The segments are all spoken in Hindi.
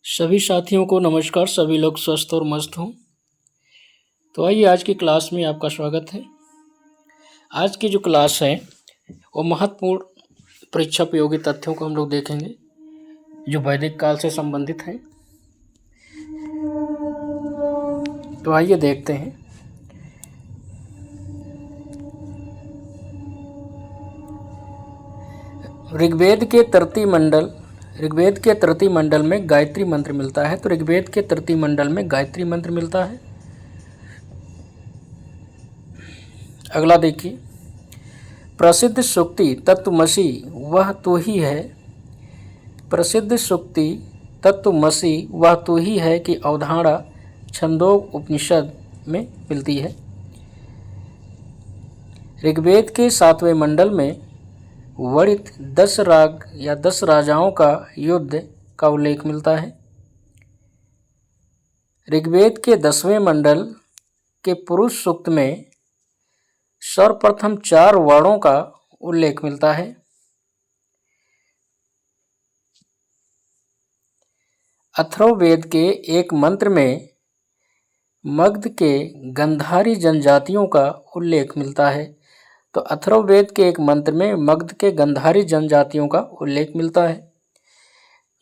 सभी साथियों को नमस्कार। सभी लोग स्वस्थ और मस्त हों। तो आइए आज की क्लास में आपका स्वागत है। आज की जो क्लास है वो महत्वपूर्ण परीक्षा उपयोगी तथ्यों को हम लोग देखेंगे जो वैदिक काल से संबंधित हैं। तो आइए देखते हैं। ऋग्वेद के तृतीय मंडल में गायत्री मंत्र मिलता है। तो ऋग्वेद के तृतीय मंडल में गायत्री मंत्र मिलता है। अगला देखिए, प्रसिद्ध सूक्ति तत्त्वमसि वह तू ही है। प्रसिद्ध सूक्ति तत्त्वमसि वह तू ही है कि अवधारणा छंदोग उपनिषद में मिलती है। ऋग्वेद के 7वें मंडल में वर्णित 10 राग या 10 राजाओं का युद्ध का उल्लेख मिलता है। ऋग्वेद के 10वें मंडल के पुरुष सूक्त में सर्वप्रथम 4 वर्णों का उल्लेख मिलता है। अथर्ववेद के एक मंत्र में मगध के गंधारी जनजातियों का उल्लेख मिलता है। तो अथर्ववेद के एक मंत्र में मगध के गंधारी जनजातियों का उल्लेख मिलता है।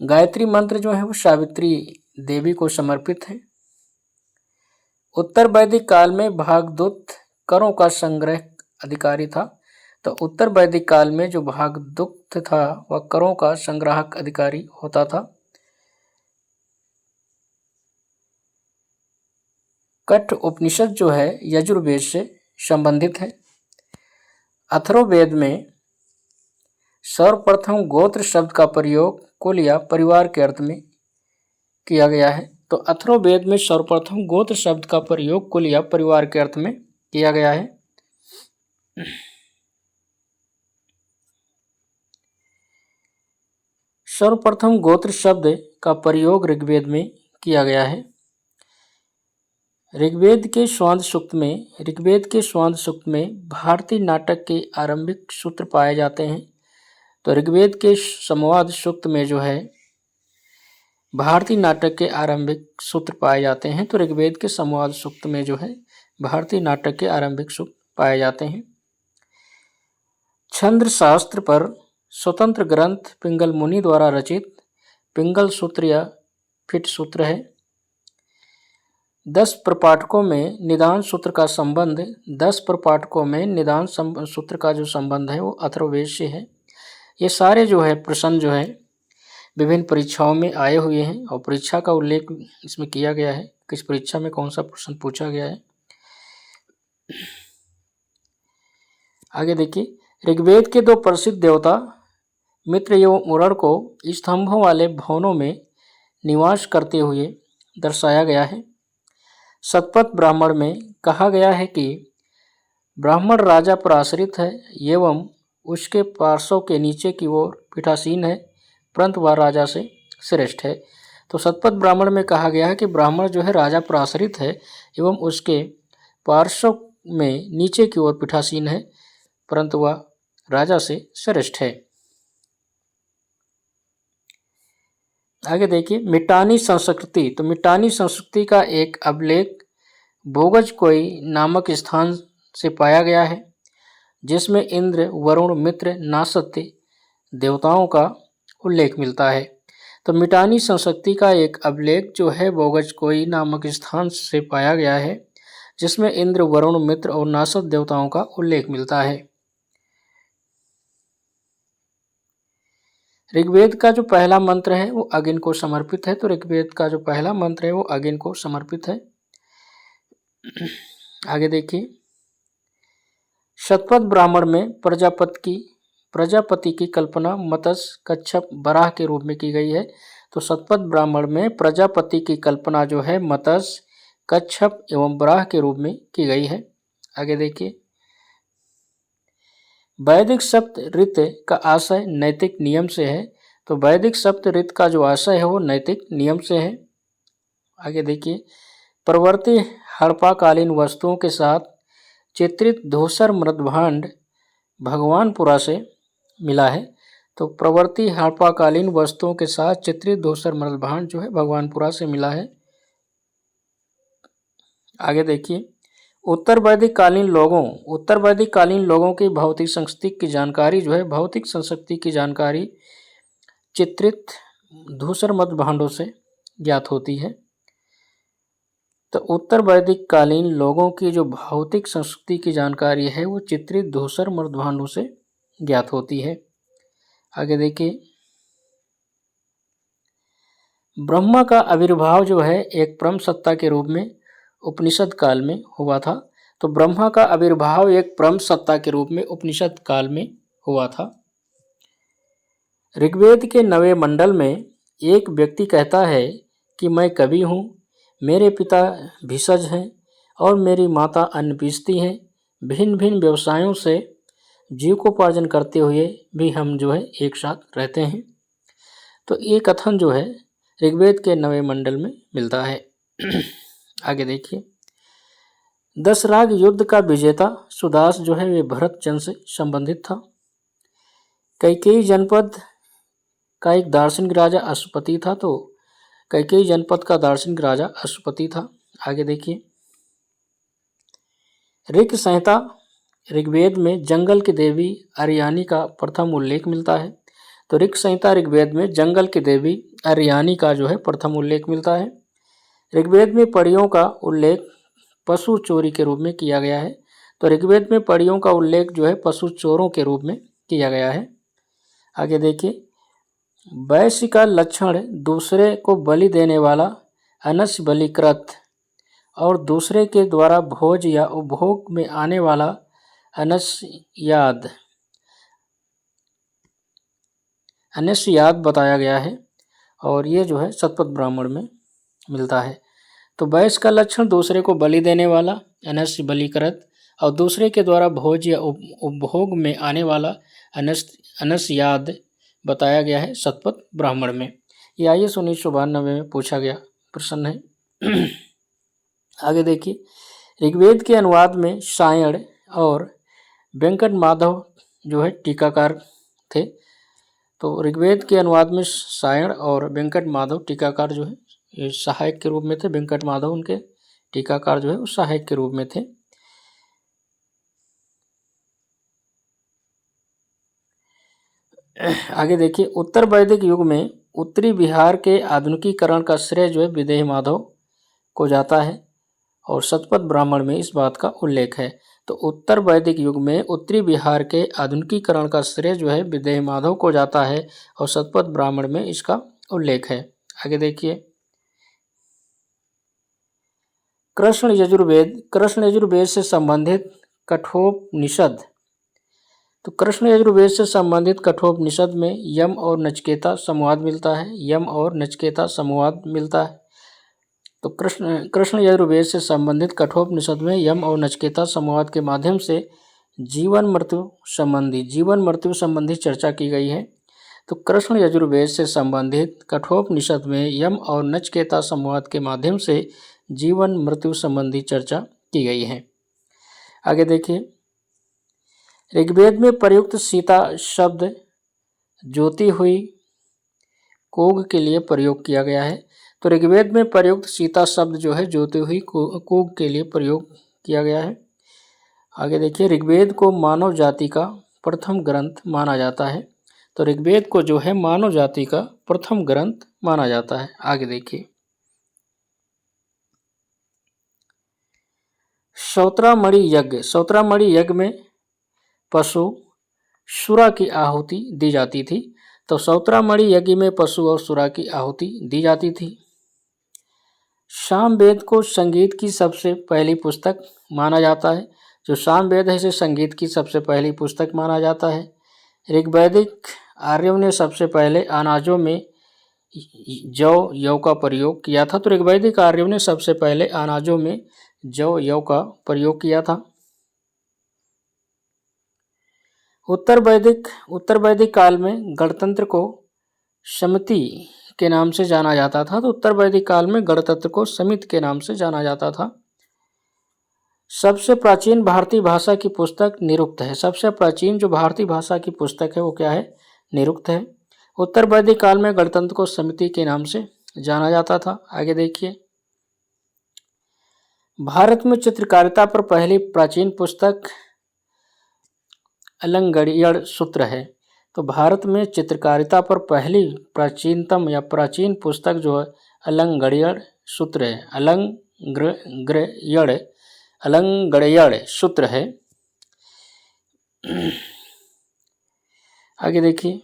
गायत्री मंत्र जो है वो सावित्री देवी को समर्पित है। उत्तर वैदिक काल में भागदूत करों का संग्रह अधिकारी था। तो उत्तर वैदिक काल में जो भागदूत था वह करों का संग्राहक अधिकारी होता था। कठ उपनिषद जो है यजुर्वेद से संबंधित है। अथर्ववेद में सर्वप्रथम गोत्र शब्द का प्रयोग कुल या परिवार के अर्थ में किया गया है। तो अथर्ववेद में सर्वप्रथम गोत्र शब्द का प्रयोग कुल या परिवार के अर्थ में किया गया है। सर्वप्रथम गोत्र शब्द का प्रयोग ऋग्वेद में किया गया है। ऋग्वेद के स्वांद सूक्त में भारतीय नाटक के आरंभिक सूत्र पाए जाते हैं। तो ऋग्वेद के संवाद सूक्त में जो है भारतीय नाटक के आरंभिक सूत्र पाए जाते हैं। तो ऋग्वेद के संवाद सूक्त में जो है भारतीय नाटक के आरंभिक सूत्र पाए जाते हैं। छंद शास्त्र पर स्वतंत्र ग्रंथ पिंगल मुनि द्वारा रचित पिंगल सूत्र या फिट सूत्र है। 10 प्रपाठकों में निदान सूत्र का जो संबंध है वो अथर्ववेद से है। ये सारे जो है प्रश्न जो है विभिन्न परीक्षाओं में आए हुए हैं और परीक्षा का उल्लेख इसमें किया गया है, किस परीक्षा में कौन सा प्रश्न पूछा गया है। आगे देखिए, ऋग्वेद के 2 प्रसिद्ध देवता मित्र एवं उरण को स्तंभों वाले भवनों में निवास करते हुए दर्शाया गया है। शतपथ ब्राह्मण में कहा गया है कि ब्राह्मण राजा पर आश्रित है एवं उसके पार्श्व के नीचे की ओर पीठासीन है, परंतु वह राजा से श्रेष्ठ है। तो शतपथ ब्राह्मण में कहा गया है कि ब्राह्मण जो है राजा पर आश्रित है एवं उसके पार्श्व में नीचे की ओर पीठासीन है, परंतु वह राजा से श्रेष्ठ है। आगे देखिए, मिटानी संस्कृति। तो मिटानी संस्कृति का एक अभिलेख भोगजकोई नामक स्थान से पाया गया है, जिसमें इंद्र, वरुण, मित्र, नासत्य देवताओं का उल्लेख मिलता है। तो मिटानी संस्कृति का एक अभिलेख जो है भोगजकोई नामक स्थान से पाया गया है, जिसमें इंद्र, वरुण, मित्र और नासत देवताओं का उल्लेख मिलता है। ऋग्वेद का जो पहला मंत्र है वो अग्नि को समर्पित है। तो ऋग्वेद का जो पहला मंत्र है वो अग्नि को समर्पित है। आगे देखिए, शतपथ ब्राह्मण में प्रजापति की कल्पना मत्स्य, कच्छप, वराह के रूप में की गई है। तो शतपथ ब्राह्मण में प्रजापति की कल्पना जो है मत्स्य, कच्छप एवं वराह के रूप में की गई है। आगे देखिए, वैदिक सप्त ऋत का आशय नैतिक नियम से है। तो वैदिक सप्त ऋत का जो आशय है वो नैतिक नियम से है। आगे देखिए, प्रवर्ती हड़प्पाकालीन वस्तुओं के साथ चित्रित धूसर मृदभांड भगवानपुरा से मिला है। तो प्रवृत्ति हड़प्पाकालीन वस्तुओं के साथ चित्रित धूसर मृद भांड जो है भगवानपुरा से मिला है। आगे देखिए, उत्तर वैदिक कालीन लोगों की भौतिक संस्कृति की जानकारी जो है भौतिक संस्कृति की जानकारी चित्रित धूसर मृद भांडों से ज्ञात होती है। तो उत्तर वैदिक कालीन लोगों की जो भौतिक संस्कृति की जानकारी है वो चित्रित धूसर मृद भांडों से ज्ञात होती है। आगे देखिए, ब्रह्मा का आविर्भाव जो है एक परम सत्ता के रूप में उपनिषद काल में हुआ था। तो ब्रह्मा का आविर्भाव एक परम सत्ता के रूप में उपनिषद काल में हुआ था। ऋग्वेद के 9वें मंडल में एक व्यक्ति कहता है कि मैं कवि हूँ, मेरे पिता भिषज हैं और मेरी माता अन्न पीसती हैं। भिन्न भिन्न व्यवसायों से जीविकोपार्जन करते हुए भी हम जो है एक साथ रहते हैं। तो ये कथन जो है ऋग्वेद के 9वें मंडल में मिलता है। आगे देखिए, दशराग युद्ध का विजेता सुदास जो है वे भरत जन से संबंधित था। कैकेयी जनपद का एक दार्शनिक राजा अश्वपति था। तो कैकेयी जनपद का दार्शनिक राजा अश्वपति था। आगे देखिए, ऋक संहिता ऋग्वेद में जंगल की देवी अर्यानी का प्रथम उल्लेख मिलता है। तो ऋक संहिता ऋग्वेद में जंगल की देवी अर्यानी का जो है प्रथम उल्लेख मिलता है। ऋग्वेद में परियों का उल्लेख पशु चोरी के रूप में किया गया है। तो ऋग्वेद में परियों का उल्लेख जो है पशु चोरों के रूप में किया गया है। आगे देखिए, वैश्य का लक्षण दूसरे को बलि देने वाला, अनस्य बलिकृत और दूसरे के द्वारा भोज या उपभोग में आने वाला अनस्याद बताया गया है और ये जो है शतपथ ब्राह्मण में मिलता है। तो वैश्य का लक्षण दूसरे को बलि देने वाला, अनस्य बलिकृत और दूसरे के द्वारा भोज या उपभोग में आने वाला अनस्याद बताया गया है शतपथ ब्राह्मण में। ये IAS 1992 में पूछा गया प्रश्न है। आगे देखिए, ऋग्वेद के अनुवाद में सायण और वेंकट माधव जो है टीकाकार थे। तो ऋग्वेद के अनुवाद में सायण और वेंकट माधव टीकाकार जो है ये सहायक के रूप में थे। वेंकट माधव उनके टीकाकार जो है वो सहायक के रूप में थे। आगे देखिए, उत्तर वैदिक युग में उत्तरी बिहार के आधुनिकीकरण का श्रेय जो है विदेह माधव को जाता है और शतपथ ब्राह्मण में इस बात का उल्लेख है। तो उत्तर वैदिक युग में उत्तरी बिहार के आधुनिकीकरण का श्रेय जो है विदेह माधव को जाता है और शतपथ ब्राह्मण में इसका उल्लेख है। आगे देखिए, कृष्ण यजुर्वेद से संबंधित कठोपनिषद। तो कृष्ण यजुर्वेद से संबंधित कठोपनिषद में यम और नचिकेता संवाद मिलता है। तो कृष्ण यजुर्वेद से संबंधित कठोपनिषद में यम और नचिकेता संवाद के माध्यम से जीवन मृत्यु संबंधी चर्चा की गई है। तो कृष्ण यजुर्वेद से संबंधित कठोपनिषद में यम और नचिकेता संवाद के माध्यम से जीवन मृत्यु संबंधी चर्चा की गई है। आगे देखिए, ऋग्वेद में प्रयुक्त सीता शब्द ज्योति हुई कोग के लिए प्रयोग किया गया है। तो ऋग्वेद में प्रयुक्त सीता शब्द जो है ज्योति हुई कोग के लिए प्रयोग किया गया है। आगे देखिए, ऋग्वेद को मानव जाति का प्रथम ग्रंथ माना जाता है। तो ऋग्वेद को जो है मानव जाति का प्रथम ग्रंथ माना जाता है। आगे देखिए, सौत्रामणि यज्ञ में पशु सुरा की आहुति दी जाती थी। तो सौत्रामणि यज्ञ में पशु और सुरा की आहुति दी जाती थी। सामवेद को संगीत की सबसे पहली पुस्तक माना जाता है। जो सामवेद है इसे संगीत की सबसे पहली पुस्तक माना जाता है। ऋग्वैदिक आर्यों ने सबसे पहले अनाजों में जौ का प्रयोग किया था। तो ऋग्वैदिक आर्यों ने सबसे पहले अनाजों में जौ का प्रयोग किया था। उत्तर वैदिक काल में गणतंत्र को समिति के नाम से जाना जाता था। तो उत्तर वैदिक काल में गणतंत्र को समिति के नाम से जाना जाता था। सबसे प्राचीन भारतीय भाषा की पुस्तक निरुक्त है। सबसे प्राचीन जो भारतीय भाषा की पुस्तक है वो क्या है? निरुक्त है। उत्तर वैदिक काल में गणतंत्र को समिति के नाम से जाना जाता था। आगे देखिए, भारत में चित्रकारिता पर पहली प्राचीन पुस्तक अलंगड़ियड़ सूत्र है। तो भारत में चित्रकारिता पर पहली प्राचीनतम या प्राचीन पुस्तक जो है अलंगड़ियड़ सूत्र है। अलंगड़ियड़ सूत्र है। आगे देखिए,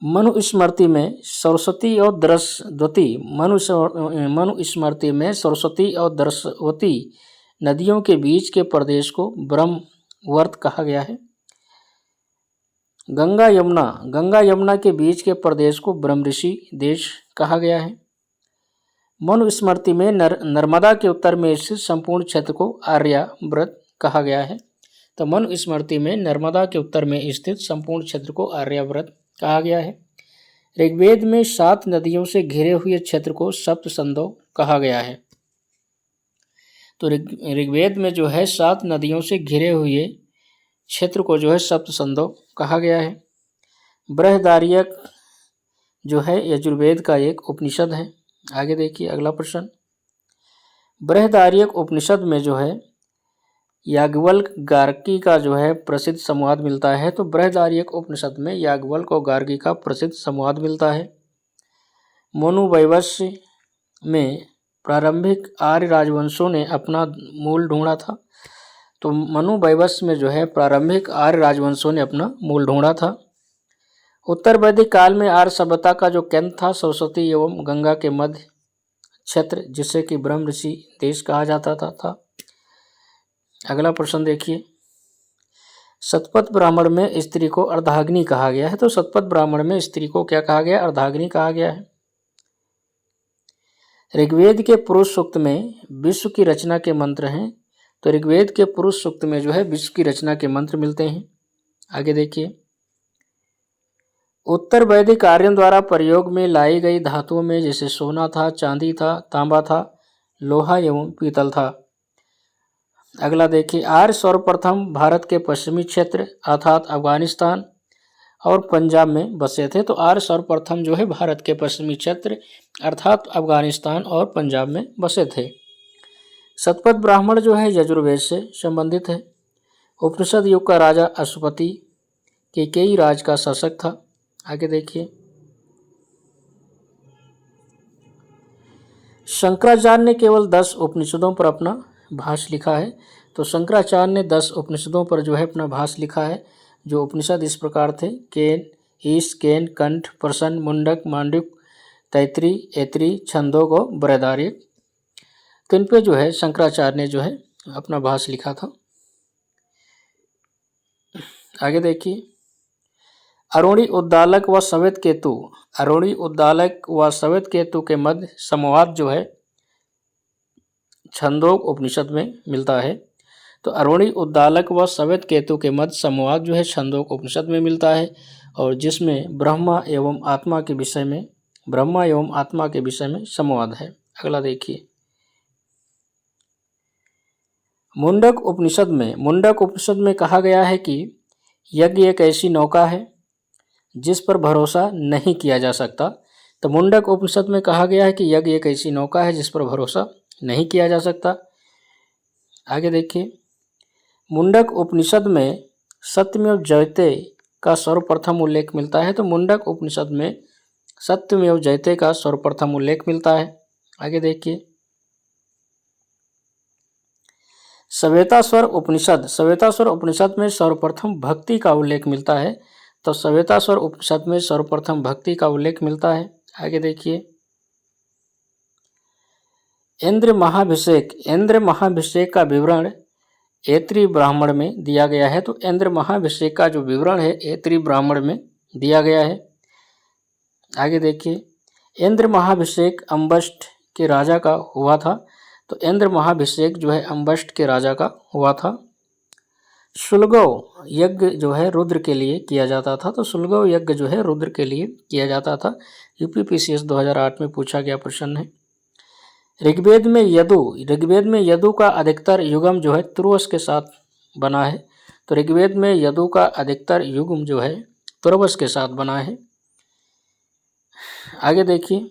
मनुस्मृति में सरस्वती और दरस्वती मनुस्मृति में सरस्वती और दरस्वती नदियों के बीच के प्रदेश को ब्रह्मवर्त कहा गया है। गंगा यमुना के बीच के प्रदेश को ब्रह्मऋषि देश कहा गया है। मनुस्मृति में नर्मदा के उत्तर में स्थित संपूर्ण क्षेत्र को आर्याव्रत कहा गया है। तो मनुस्मृति में नर्मदा के उत्तर में स्थित संपूर्ण क्षेत्र को आर्याव्रत कहा गया है। ऋग्वेद में 7 नदियों से घिरे हुए क्षेत्र को सप्तसंधो कहा गया है। तो ऋग्वेद में जो है 7 नदियों से घिरे हुए क्षेत्र को जो है सप्तसंधो कहा गया है। बृहदारण्यक जो है यजुर्वेद का एक उपनिषद है। आगे देखिए अगला प्रश्न, बृहदारण्यक उपनिषद में जो है याज्ञवल्क्य गार्गी का जो है प्रसिद्ध संवाद मिलता है। तो बृहदारण्यक उपनिषद में याज्ञवल्क्य और गार्गी का प्रसिद्ध संवाद मिलता है। मनुवैवस्य में प्रारंभिक आर्य राजवंशों ने अपना मूल ढूंढा था। तो मनुवैवस्य में जो है प्रारंभिक आर्य राजवंशों ने अपना मूल ढूंढा था। उत्तर वैदिक काल में आर्य सभ्यता का जो केंद्र था सरस्वती एवं गंगा के मध्य क्षेत्र, जिसे कि ब्रह्मऋषि देश कहा जाता था। अगला प्रश्न देखिए, शतपथ ब्राह्मण में स्त्री को अर्धाग्नि कहा गया है। तो शतपथ ब्राह्मण में स्त्री को क्या कहा गया? अर्धाग्नि कहा गया है। ऋग्वेद के पुरुष सूक्त में विश्व की रचना के मंत्र हैं। तो ऋग्वेद के पुरुष सूक्त में जो है विश्व की रचना के मंत्र मिलते हैं। आगे देखिए, उत्तर वैदिक आर्यों द्वारा प्रयोग में लाई गई धातुओं में जैसे सोना था, चांदी था, तांबा था, लोहा एवं पीतल था। अगला देखिए, आर्य सर्वप्रथम भारत के पश्चिमी क्षेत्र अर्थात अफगानिस्तान और पंजाब में बसे थे। तो आर्य सर्वप्रथम जो है भारत के पश्चिमी क्षेत्र अर्थात अफगानिस्तान और पंजाब में बसे थे। शतपथ ब्राह्मण जो है यजुर्वेद से संबंधित है। उपनिषद युग का राजा अश्वपति केकई राज का शासक था। आगे देखिए, शंकराचार्य ने केवल 10 उपनिषदों पर अपना भाष्य लिखा है। तो शंकराचार्य ने 10 उपनिषदों पर जो है अपना भाष्य लिखा है। जो उपनिषद इस प्रकार थे, केन, ईश, केन, कंठ, प्रसन, मुंडक, मांडुक, तैतरी, ऐतरी, छंदोग और बृहदारण्यक। तो इन पे जो है शंकराचार्य ने जो है अपना भाष्य लिखा था। आगे देखिए, अरुणी उद्दालक व सवेत केतु के मध्य संवाद जो है छंदोग उपनिषद में मिलता है। तो अरुणी उद्दालक व सवेत केतु के मध्य संवाद जो है छंदोग उपनिषद में मिलता है, और जिसमें ब्रह्मा एवं आत्मा के विषय में संवाद है। अगला देखिए, मुंडक उपनिषद में कहा गया है कि यज्ञ एक ऐसी नौका है जिस पर भरोसा नहीं किया जा सकता। तो मुंडक उपनिषद में कहा गया है कि यज्ञ एक ऐसी नौका है जिस पर भरोसा नहीं किया जा सकता। आगे देखिए, मुंडक उपनिषद में सत्यमेव जयते का सर्वप्रथम उल्लेख मिलता है। तो मुंडक उपनिषद में सत्यमेव जयते का सर्वप्रथम उल्लेख मिलता है। आगे देखिए, श्वेताश्वर उपनिषद में सर्वप्रथम भक्ति का उल्लेख मिलता है। तो श्वेताश्वर उपनिषद में सर्वप्रथम भक्ति का उल्लेख मिलता है। आगे देखिए, इंद्र महाभिषेक का विवरण ऐतरी ब्राह्मण में दिया गया है। तो इंद्र महाभिषेक का जो विवरण है ऐतरी ब्राह्मण में दिया गया है। आगे देखिए, इंद्र महाभिषेक अम्बष्ट के राजा का हुआ था। तो इंद्र महाभिषेक जो है अम्बष्ट के राजा का हुआ था। शुलगव यज्ञ जो है रुद्र के लिए किया जाता था। तो शुलगव यज्ञ जो है रुद्र के लिए किया जाता था। यूपीपीसीएस 2008 में पूछा गया प्रश्न है। ऋग्वेद में यदु का अधिकतर युगम जो है तुर्वस के साथ बना है। तो ऋग्वेद में यदु का अधिकतर युग्म जो है तुर्वस के साथ बना है। आगे देखिए,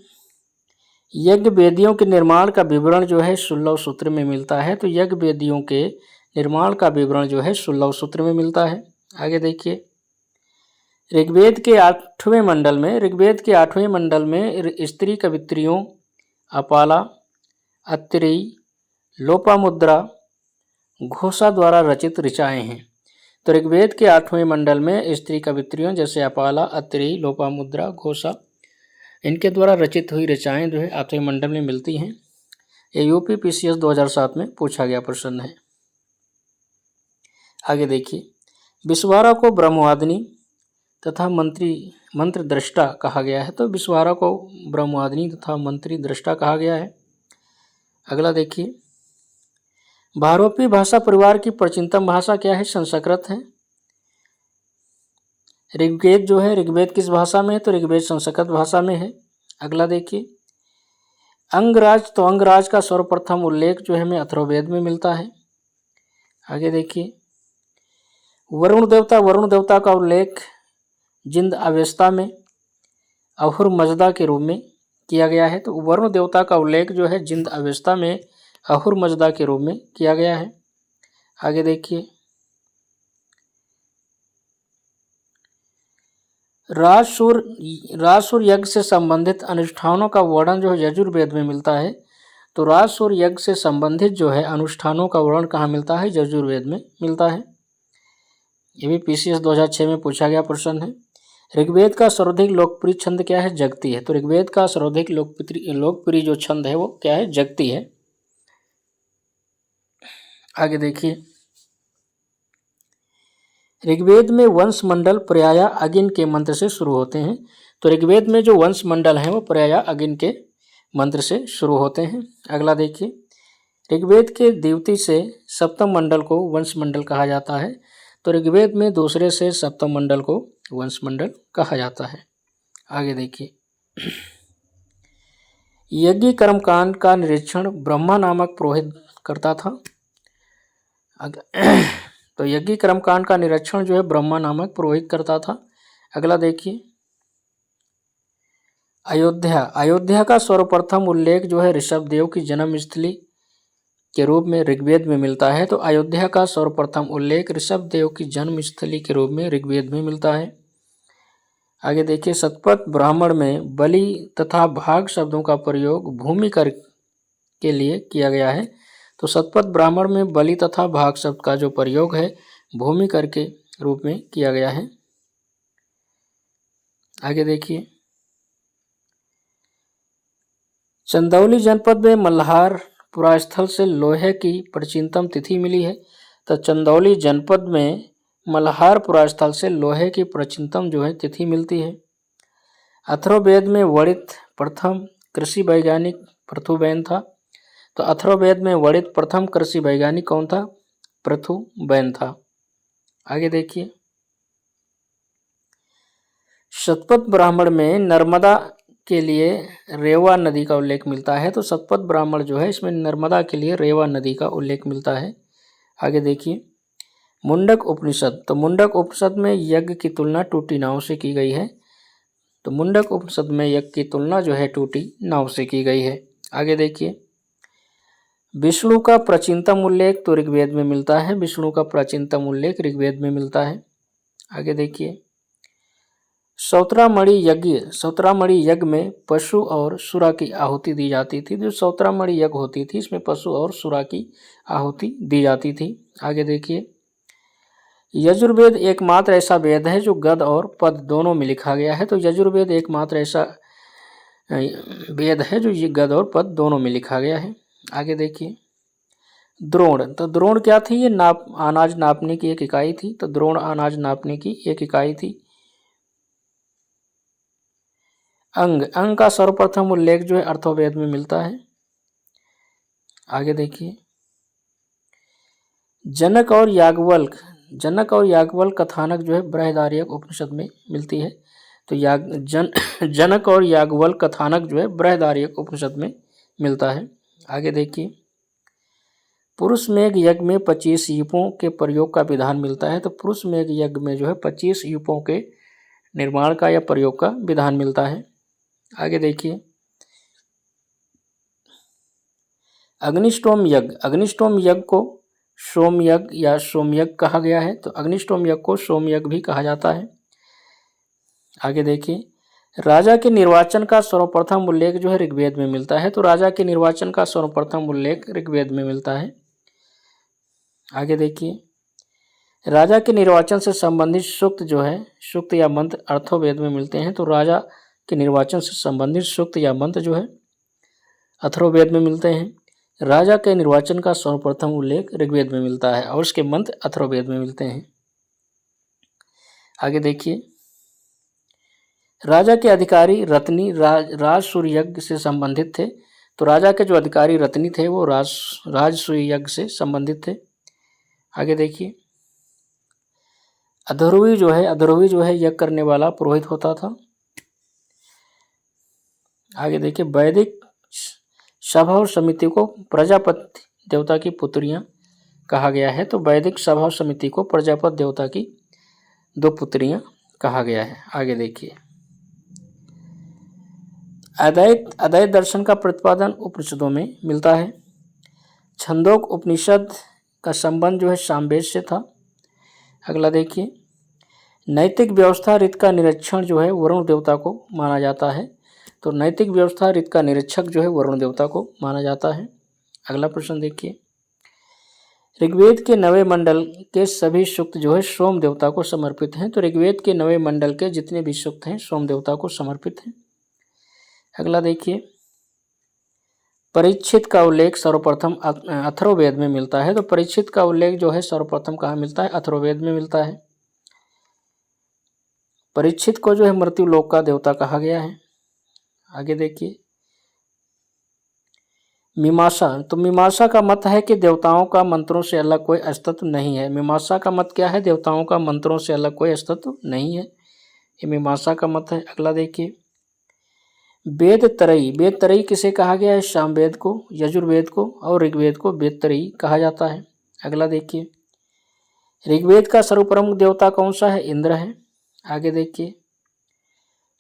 यज्ञ वेदियों के निर्माण का विवरण जो है 16 सूत्र में मिलता है। तो यज्ञ वेदियों के निर्माण का विवरण जो है 16 सूत्र में मिलता है। आगे देखिए, ऋग्वेद के 8वें मंडल में स्त्री कवित्रियों अपाला, अत्रेयी, लोपामुद्रा, घोषा द्वारा रचित ऋचाएँ हैं। तो ऋग्वेद के 8वें मंडल में स्त्री कवित्रियों जैसे अपाला, अत्रेयी, लोपामुद्रा, घोषा, इनके द्वारा रचित हुई ऋचाएँ जो है 8वें मंडल में मिलती हैं। ये यूपी PCS 2007 में पूछा गया प्रश्न है। आगे देखिए, विश्वारा को ब्रह्मवादिनी तथा मंत्र दृष्टा कहा गया है। तो विश्वारा को ब्रह्मवादिनी तथा मंत्री दृष्टा कहा गया है। अगला देखिए, भारोपी भाषा परिवार की प्राचीनतम भाषा क्या है? संस्कृत है। ऋग्वेद जो है, ऋग्वेद किस भाषा में है? तो ऋग्वेद संस्कृत भाषा में है। अगला देखिए, अंगराज, तो अंगराज का सर्वप्रथम उल्लेख जो है हमें अथर्ववेद में मिलता है। आगे देखिए, वरुण देवता का उल्लेख जिंद अवेस्ता में अहुर मजदा के रूप में किया गया है। तो वरुण देवता का उल्लेख जो है जिंद अवेस्ता में अहुर मजदा के रूप में किया गया है। आगे देखिए, राजसूर यज्ञ से संबंधित अनुष्ठानों का वर्णन जो है यजुर्वेद में मिलता है। तो राजसूर यज्ञ से संबंधित जो है अनुष्ठानों का वर्णन कहाँ मिलता है? यजुर्वेद में मिलता है। ये भी PCS 2006 में पूछा गया प्रश्न है। ऋग्वेद का सर्वाधिक लोकप्रिय छंद क्या है? जगती है। तो ऋग्वेद का सर्वाधिक लोकप्रिय जो छंद है वो क्या है? जगती है। आगे देखिए, ऋग्वेद में वंश मंडल प्रायः अगिन के मंत्र से शुरू होते हैं। तो ऋग्वेद में जो वंश मंडल हैं वो प्रायः अगिन के मंत्र से शुरू होते हैं। अगला देखिए, ऋग्वेद के द्वितीय से सप्तम मंडल को वंश मंडल कहा जाता है। तो ऋग्वेद में दूसरे से सप्तम मंडल को वंश मंडल कहा जाता है। आगे देखिए, यज्ञ कर्मकांड का निरीक्षण ब्रह्मा नामक पुरोहित करता था। तो यज्ञ कर्मकांड का निरीक्षण जो है ब्रह्मा नामक पुरोहित करता था। अगला देखिए, अयोध्या का सर्वप्रथम उल्लेख जो है ऋषभदेव की जन्मस्थली के रूप में ऋग्वेद में मिलता है। तो अयोध्या का सर्वप्रथम उल्लेख ऋषभदेव की जन्मस्थली के रूप में ऋग्वेद में मिलता है। आगे देखिए, शतपथ ब्राह्मण में बलि तथा भाग शब्दों का प्रयोग भूमि कर के लिए किया गया है। तो शतपथ ब्राह्मण में बलि तथा भाग शब्द का जो प्रयोग है भूमि कर के रूप में किया गया है। आगे देखिए, चंदौली जनपद में मल्हार पुरास्थल से लोहे की प्राचीनतम तिथि मिली है। तो चंदौली जनपद में मल्हार पुरास्थल से लोहे की प्राचीनतम जो है तिथि मिलती है। अथर्ववेद में वर्णित प्रथम कृषि वैज्ञानिक पृथुबैन था। तो अथर्ववेद में वर्णित प्रथम कृषि वैज्ञानिक कौन था? पृथुबैन था। आगे देखिए, शतपथ ब्राह्मण में नर्मदा के लिए रेवा नदी का उल्लेख मिलता है। तो शतपथ ब्राह्मण जो है इसमें नर्मदा के लिए रेवा नदी का उल्लेख मिलता है। आगे देखिए, मुंडक उपनिषद, तो मुंडक उपनिषद में यज्ञ की तुलना टूटी नाव से की गई है। तो मुंडक उपनिषद में यज्ञ की तुलना जो है टूटी नाव से की गई है। आगे देखिए, विष्णु का प्राचीनतम उल्लेख तो ऋग्वेद में मिलता है। विष्णु का प्राचीनतम उल्लेख ऋग्वेद में मिलता है। आगे देखिए, सौत्रामणि यज्ञ में पशु और सुरा की आहुति दी जाती थी। जो सौत्रामणि यज्ञ होती थी इसमें पशु और सुरा की आहुति दी जाती थी। आगे देखिए, यजुर्वेद एकमात्र ऐसा वेद है जो गद और पद दोनों में लिखा गया है। तो यजुर्वेद एकमात्र ऐसा वेद है जो ये गद और पद दोनों में लिखा गया है। आगे देखिए, द्रोण, तो द्रोण क्या थी? ये अनाज नापने की एक इकाई थी। तो द्रोण अनाज नापने की एक इकाई थी। अंग का सर्वप्रथम उल्लेख जो है अथर्ववेद में मिलता है। आगे देखिए, जनक और याज्ञवल्क्य कथानक जो है बृहदारण्यक उपनिषद में मिलती है। तो जनक और याज्ञवल्क्य कथानक जो है बृहदारण्यक उपनिषद में मिलता है। आगे देखिए, पुरुष मेघ यज्ञ में 25 यूपों के प्रयोग का विधान मिलता है। तो पुरुष मेघ यज्ञ में जो है 25 यूपों के निर्माण का या प्रयोग का विधान मिलता है। आगे देखिए, अग्निष्टोम यज्ञ। अग्निष्टोम यज्ञ को सोम यज्ञ या सोमयज्ञ कहा गया है। तो अग्निष्टोम यज्ञ को सोमयज्ञ भी कहा जाता है। आगे देखिए, राजा के निर्वाचन का सर्वप्रथम उल्लेख जो है ऋग्वेद में मिलता है। तो राजा के निर्वाचन का सर्वप्रथम उल्लेख ऋग्वेद में मिलता है। आगे देखिए, राजा के निर्वाचन से संबंधित सूक्त जो है, सूक्त या मंत्र अथर्ववेद में मिलते हैं। तो राजा के निर्वाचन से संबंधित सूक्त या मंत्र जो है अथर्ववेद में मिलते हैं। राजा के निर्वाचन का सर्वप्रथम उल्लेख ऋग्वेद में मिलता है और उसके मंत्र अथर्ववेद में मिलते हैं। आगे देखिए, राजा के अधिकारी रत्नी राजसूय यज्ञ से संबंधित थे। तो राजा के जो अधिकारी रत्नी थे वो राजसूय यज्ञ से संबंधित थे। आगे देखिए, अध्वर्यु जो है यज्ञ करने वाला पुरोहित होता था। आगे देखिए, वैदिक सभा और समिति को प्रजापति देवता की पुत्रियां कहा गया है। तो वैदिक सभा और समिति को प्रजापति देवता की 2 पुत्रियां कहा गया है। आगे देखिए, अद्वैत दर्शन का प्रतिपादन उपनिषदों में मिलता है। छंदोक उपनिषद का संबंध जो है सामवेद से था। अगला देखिए, नैतिक व्यवस्था रीत का निरीक्षण जो है वरुण देवता को माना जाता है। तो नैतिक व्यवस्था रीत का निरीक्षक जो है वरुण देवता को माना जाता है। अगला प्रश्न देखिए, ऋग्वेद के 9वें मंडल के सभी सूक्त जो है सोम देवता को समर्पित हैं। तो ऋग्वेद के 9वें मंडल के जितने भी सूक्त हैं सोम देवता को समर्पित हैं। अगला देखिए, परीक्षित का उल्लेख सर्वप्रथम अथर्ववेद में मिलता है। तो परीक्षित का उल्लेख जो है सर्वप्रथम कहाँ मिलता है? अथर्ववेद में मिलता है। परीक्षित को जो है मृत्यु लोक का देवता कहा गया है। आगे देखिए, मीमांसा। तो मीमांसा का मत है कि देवताओं का मंत्रों से अलग कोई अस्तित्व नहीं है। मीमांसा का मत क्या है? देवताओं का मंत्रों से अलग कोई अस्तित्व नहीं है, ये मीमांसा का मत है। अगला देखिए, वेद तरई किसे कहा गया है? सामवेद को, यजुर्वेद को और ऋग्वेद को वेद तरई कहा जाता है। अगला देखिए, ऋग्वेद का सर्वप्रमुख देवता कौन सा है? इंद्र है। आगे देखिए,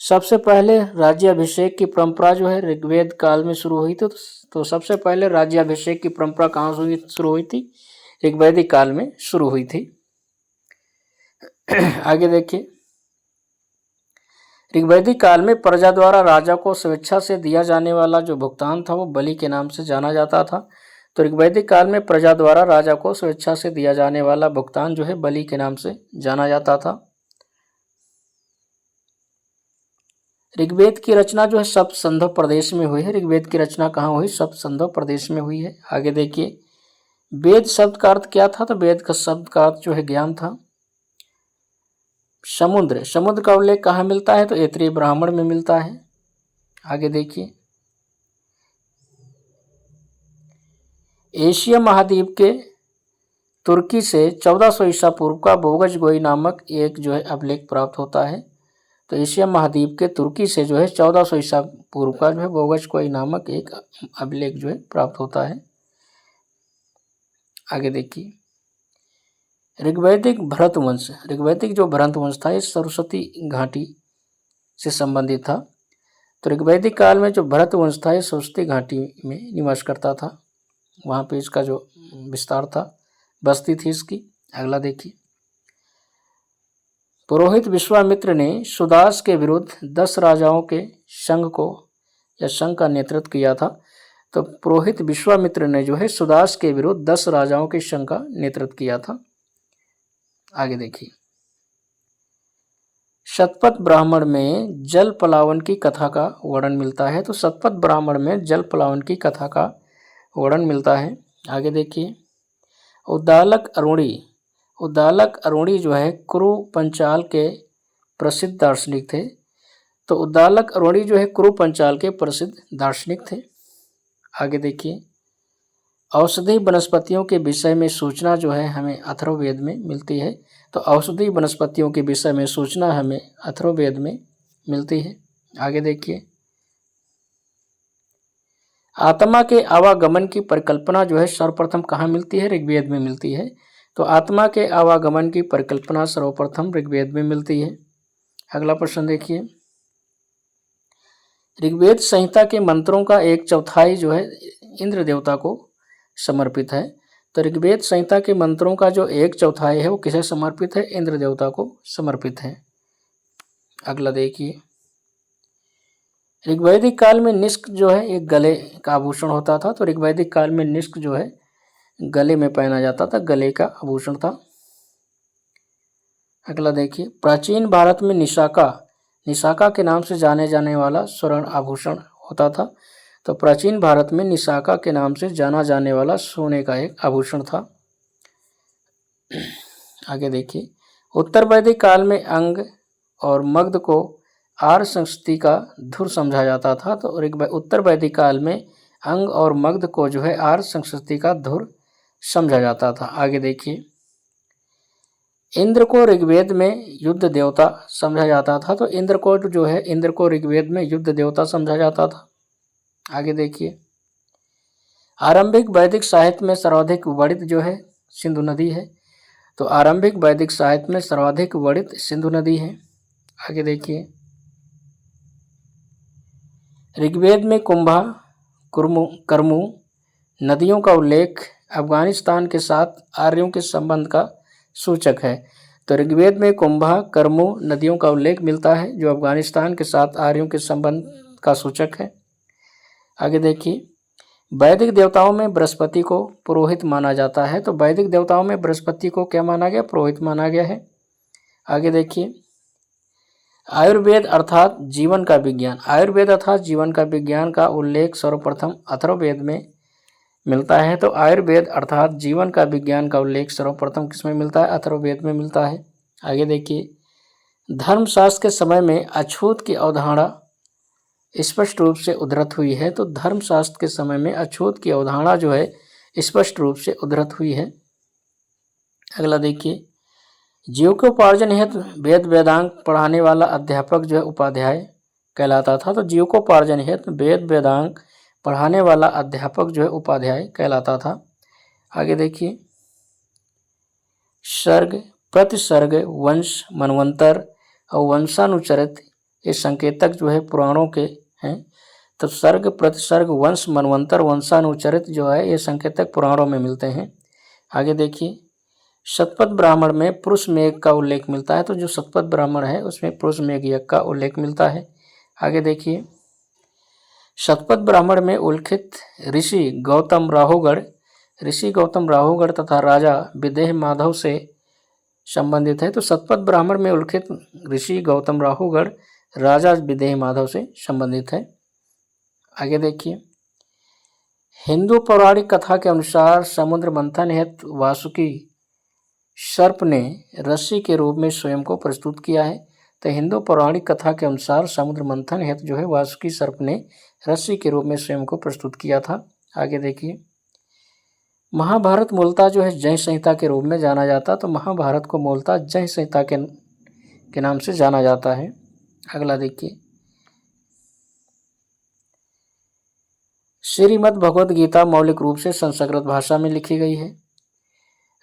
सबसे पहले राज्याभिषेक की परंपरा जो है ऋग्वेद काल में शुरू हुई थी। तो सबसे पहले राज्याभिषेक की परंपरा कहाँ शुरू हुई थी? ऋग्वैदिक काल में शुरू हुई थी। आगे देखिए, ऋग्वैदिक काल में प्रजा द्वारा राजा को स्वेच्छा से दिया जाने वाला जो भुगतान था वो बलि के नाम से जाना जाता था। तो ऋग्वैदिक काल में प्रजा द्वारा राजा को स्वेच्छा से दिया जाने वाला भुगतान जो है बलि के नाम से जाना जाता था। ऋग्वेद की रचना जो है सप्त सिंधु प्रदेश में हुई है। ऋग्वेद की रचना कहाँ हुई? सप्त सिंधु प्रदेश में हुई है। आगे देखिए, वेद शब्द का अर्थ क्या था? तो वेद का शब्द का अर्थ जो है ज्ञान था। समुद्र का उल्लेख कहाँ मिलता है? तो ऐत्रेय ब्राह्मण में मिलता है। आगे देखिए, एशिया महाद्वीप के तुर्की से 1400 ईसा पूर्व का बोगज गोई नामक एक जो है अभिलेख प्राप्त होता है। तो एशिया महाद्वीप के तुर्की से जो है 1400 ईसा पूर्व का जो है बोगज गोई नामक एक अभिलेख जो है प्राप्त होता है। आगे देखिए, ऋग्वैदिक जो भरत वंश था ये सरस्वती घाटी से संबंधित था। तो ऋग्वैदिक काल में जो भरत वंश था ये सरस्वती घाटी में निवास करता था। वहाँ पे इसका जो विस्तार था, बस्ती थी इसकी। अगला देखिए, पुरोहित विश्वामित्र ने सुदास के विरुद्ध 10 राजाओं के संघ का नेतृत्व किया था। तो पुरोहित विश्वामित्र ने जो है सुदास के विरुद्ध 10 राजाओं के संघ का नेतृत्व किया था। आगे देखिए, शतपथ ब्राह्मण में जल पलावन की कथा का वर्णन मिलता है। तो शतपथ ब्राह्मण में जल पलावन की कथा का वर्णन मिलता है। आगे देखिए, उद्दालक अरुणी जो है कुरु पंचाल के प्रसिद्ध दार्शनिक थे। तो उद्दालक अरुणी जो है कुरु पंचाल के प्रसिद्ध दार्शनिक थे। आगे देखिए, औषधि वनस्पतियों के विषय में सूचना जो है हमें अथर्ववेद में मिलती है। तो औषधि वनस्पतियों के विषय में सूचना हमें अथर्ववेद में मिलती है। आगे देखिए, आत्मा के आवागमन की परिकल्पना जो है सर्वप्रथम कहाँ मिलती है? ऋग्वेद में मिलती है। तो आत्मा के आवागमन की परिकल्पना सर्वप्रथम ऋग्वेद में मिलती है। अगला प्रश्न देखिए, ऋग्वेद संहिता के मंत्रों का 1/4 जो है इंद्र देवता को समर्पित है। तो ऋग्वेद संहिता के मंत्रों का जो 1/4 है वो किसे समर्पित है? इंद्र देवता को समर्पित है। अगला देखिए, ऋग्वैदिक काल में निष्क जो है एक गले का आभूषण होता था। तो ऋग्वैदिक काल में निष्क जो है गले में पहना जाता था, गले का आभूषण था। अगला देखिए, प्राचीन भारत में निशाका के नाम से जाने जाने वाला स्वर्ण आभूषण होता था। तो प्राचीन भारत में निशाका के नाम से जाना जाने वाला सोने का एक आभूषण था। आगे देखिए, उत्तर वैदिक काल में अंग और मगध को आर्य संस्कृति का धुर समझा जाता था। तो उत्तर वैदिक काल में अंग और मगध को जो है आर्य संस्कृति का धुर समझा जाता था। आगे देखिए, इंद्र को ऋग्वेद में युद्ध देवता समझा जाता था। तो इंद्र को ऋग्वेद में युद्ध देवता समझा जाता था। आगे देखिए, आरंभिक वैदिक साहित्य में सर्वाधिक वर्णित जो है सिंधु नदी है। तो आरंभिक वैदिक साहित्य में सर्वाधिक वर्णित सिंधु नदी है। आगे देखिए, ऋग्वेद में कुंभा कर्मु नदियों का उल्लेख अफगानिस्तान के साथ आर्यों के संबंध का सूचक है। तो ऋग्वेद में कुंभा कर्मु नदियों का उल्लेख मिलता है जो अफगानिस्तान के साथ आर्यों के संबंध का सूचक है। आगे देखिए, वैदिक देवताओं में बृहस्पति को पुरोहित माना जाता है। तो वैदिक देवताओं में बृहस्पति को क्या माना गया? पुरोहित माना गया है। आगे देखिए, आयुर्वेद अर्थात जीवन का विज्ञान, आयुर्वेद अर्थात जीवन का विज्ञान का उल्लेख सर्वप्रथम अथर्ववेद में मिलता है। तो आयुर्वेद अर्थात जीवन का विज्ञान का उल्लेख सर्वप्रथम किसमें मिलता है? अथर्ववेद में मिलता है। आगे देखिए, धर्मशास्त्र के समय में अछूत की अवधारणा स्पष्ट रूप से उद्धृत हुई है। तो धर्मशास्त्र के समय में अछूत की अवधारणा जो है स्पष्ट रूप से उद्धृत हुई है। अगला देखिए, जीविकोपार्जन हेतु वेद वेदांग पढ़ाने वाला अध्यापक जो है उपाध्याय कहलाता था। तो जीविकोपार्जन हेतु वेद वेदांग पढ़ाने वाला अध्यापक जो है उपाध्याय कहलाता था। आगे देखिए, सर्ग प्रतिसर्ग वंश मनवंतर और वंशानुचरित ये संकेतक जो है पुराणों के हैं। तो सर्ग प्रतिसर्ग वंश मनवंतर वंशानुचरित जो है ये संकेतक पुराणों में मिलते हैं। आगे देखिए, शतपथ ब्राह्मण में पुरुष मेघ का उल्लेख मिलता है। तो जो शतपथ ब्राह्मण है उसमें पुरुष मेघ यज्ञ का उल्लेख मिलता है। आगे देखिए, शतपथ ब्राह्मण में उल्लेखित ऋषि गौतम राहुगढ़ तथा राजा विदेह माधव से संबंधित है। तो शतपथ ब्राह्मण में उल्लेखित ऋषि गौतम राहुगढ़ राजा विदेह माधव से संबंधित है। आगे देखिए, हिंदू पौराणिक कथा के अनुसार समुद्र मंथन हेतु वासुकी सर्प ने रस्सी के रूप में स्वयं को प्रस्तुत किया है। तो हिंदू पौराणिक कथा के अनुसार समुद्र मंथन हेतु जो है वासुकी सर्प ने रस्सी के रूप में स्वयं को प्रस्तुत किया था। आगे देखिए, महाभारत मूलतः जो है जय संहिता के रूप में जाना जाता। तो महाभारत को मूलतः जय संहिता के नाम से जाना जाता है। अगला देखिए, श्रीमद् भगवद गीता मौलिक रूप से संस्कृत भाषा में लिखी गई है।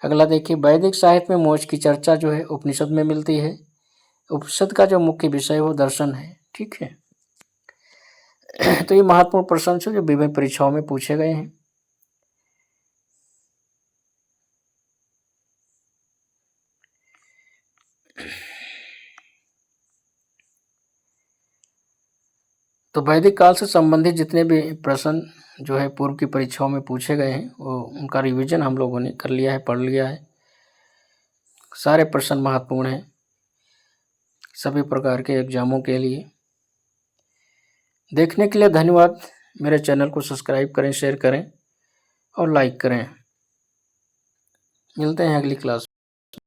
अगला देखिए, वैदिक साहित्य में मोक्ष की चर्चा जो है उपनिषद में मिलती है। उपनिषद का जो मुख्य विषय है वो दर्शन है। ठीक है, तो ये महत्वपूर्ण प्रश्न है जो विभिन्न परीक्षाओं में पूछे गए हैं। तो वैदिक काल से संबंधित जितने भी प्रश्न जो है पूर्व की परीक्षाओं में पूछे गए हैं वो उनका रिवीजन हम लोगों ने कर लिया है, पढ़ लिया है। सारे प्रश्न महत्वपूर्ण हैं सभी प्रकार के एग्जामों के लिए। देखने के लिए धन्यवाद। मेरे चैनल को सब्सक्राइब करें, शेयर करें और लाइक करें। मिलते हैं अगली क्लास में।